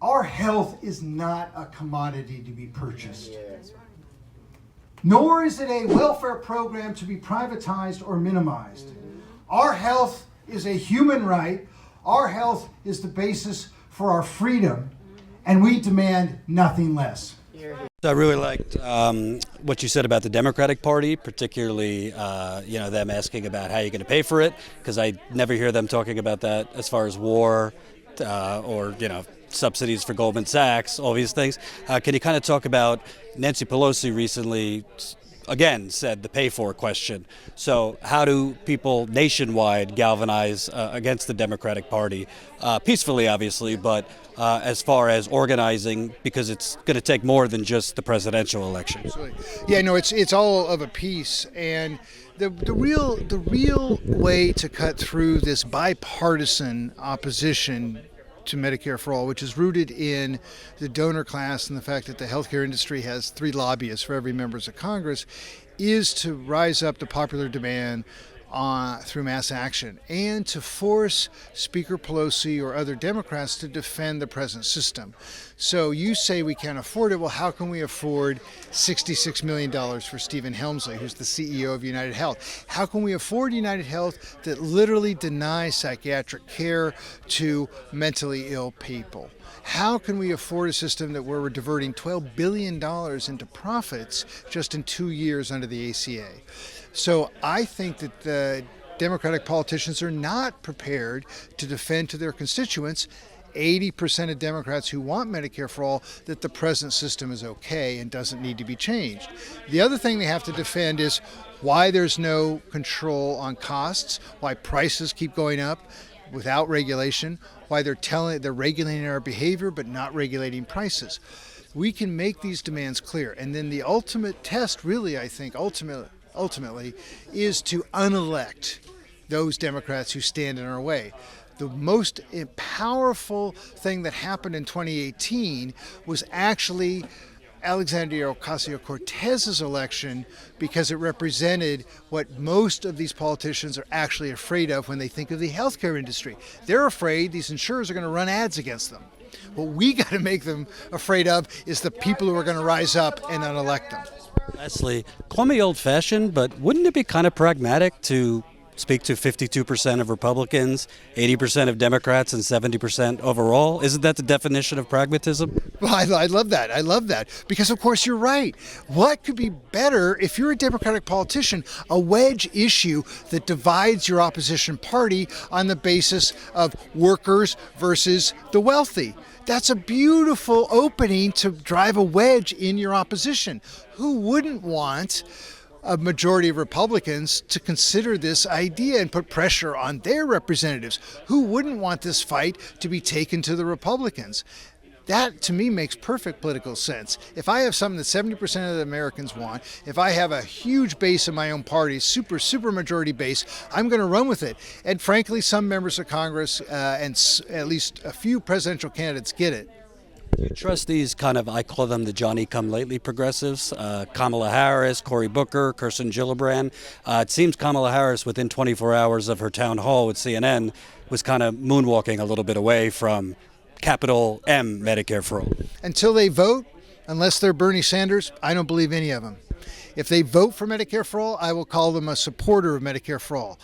Our health is not a commodity to be purchased. Nor is it a welfare program to be privatized or minimized. Our health is a human right. Our health is the basis for our freedom, and we demand nothing less. I really liked what you said about the Democratic Party, particularly them asking about how you're going to pay for it, because I never hear them talking about that as far as war or subsidies for Goldman Sachs, all these things. Can you kind of talk about Nancy Pelosi recently, again, said the pay for question. So how do people nationwide galvanize against the Democratic Party? Peacefully, obviously, but as far as organizing, because it's going to take more than just the presidential election. Absolutely. Yeah, no, it's all of a piece. And the real way to cut through this bipartisan opposition to Medicare for All, which is rooted in the donor class and the fact that the healthcare industry has 3 lobbyists for every member of Congress, is to rise up the popular demand through mass action and to force Speaker Pelosi or other Democrats to defend the present system. So you say we can't afford it. Well, how can we afford $66 million for Stephen Helmsley, who's the CEO of United Health? How can we afford United Health that literally denies psychiatric care to mentally ill people? How can we afford a system where we're diverting $12 billion into profits just in 2 years under the ACA? So I think that the Democratic politicians are not prepared to defend to their constituents, 80% of Democrats who want Medicare for All, that the present system is okay and doesn't need to be changed. The other thing they have to defend is why there's no control on costs, why prices keep going up without regulation, why they're regulating our behavior but not regulating prices. We can make these demands clear, and then the ultimate test, really, I think, ultimately, is to unelect those Democrats who stand in our way. The most powerful thing that happened in 2018 was actually Alexandria Ocasio-Cortez's election, because it represented what most of these politicians are actually afraid of when they think of the healthcare industry. They're afraid these insurers are going to run ads against them. What we got to make them afraid of is the people who are going to rise up and unelect them. Lastly, call me old-fashioned, but wouldn't it be kind of pragmatic to speak to 52% of Republicans, 80% of Democrats, and 70% overall? Isn't that the definition of pragmatism? Well, I love that. I love that. Because, of course, you're right. What could be better if you're a Democratic politician, a wedge issue that divides your opposition party on the basis of workers versus the wealthy? That's a beautiful opening to drive a wedge in your opposition. Who wouldn't want a majority of Republicans to consider this idea and put pressure on their representatives? Who wouldn't want this fight to be taken to the Republicans? That, to me, makes perfect political sense. If I have something that 70% of the Americans want, if I have a huge base in my own party, super majority base, I'm going to run with it. And frankly, some members of Congress and at least a few presidential candidates get it. Do you trust these kind of, I call them the Johnny-come-lately progressives, Kamala Harris, Cory Booker, Kirsten Gillibrand? It seems Kamala Harris, within 24 hours of her town hall with CNN, was kind of moonwalking a little bit away from capital M Medicare for All. Until they vote, unless they're Bernie Sanders, I don't believe any of them. If they vote for Medicare for All, I will call them a supporter of Medicare for All.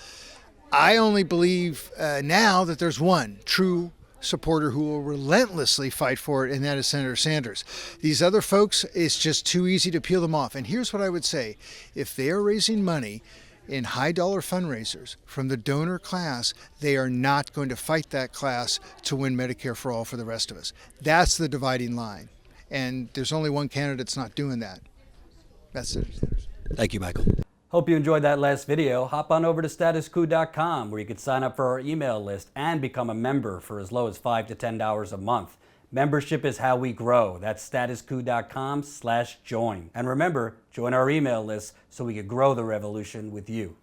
I only believe now that there's one true supporter who will relentlessly fight for it, and that is Senator Sanders. These other folks, it's just too easy to peel them off. And here's what I would say. If they are raising money in high-dollar fundraisers from the donor class, they are not going to fight that class to win Medicare for All for the rest of us. That's the dividing line. And there's only one candidate that's not doing that. That's Senator Sanders. Thank you, Michael. Hope you enjoyed that last video. Hop on over to statuscoup.com, where you can sign up for our email list and become a member for as low as $5 to $10 a month. Membership is how we grow. That's statuscoup.com/join. And remember, join our email list so we can grow the revolution with you.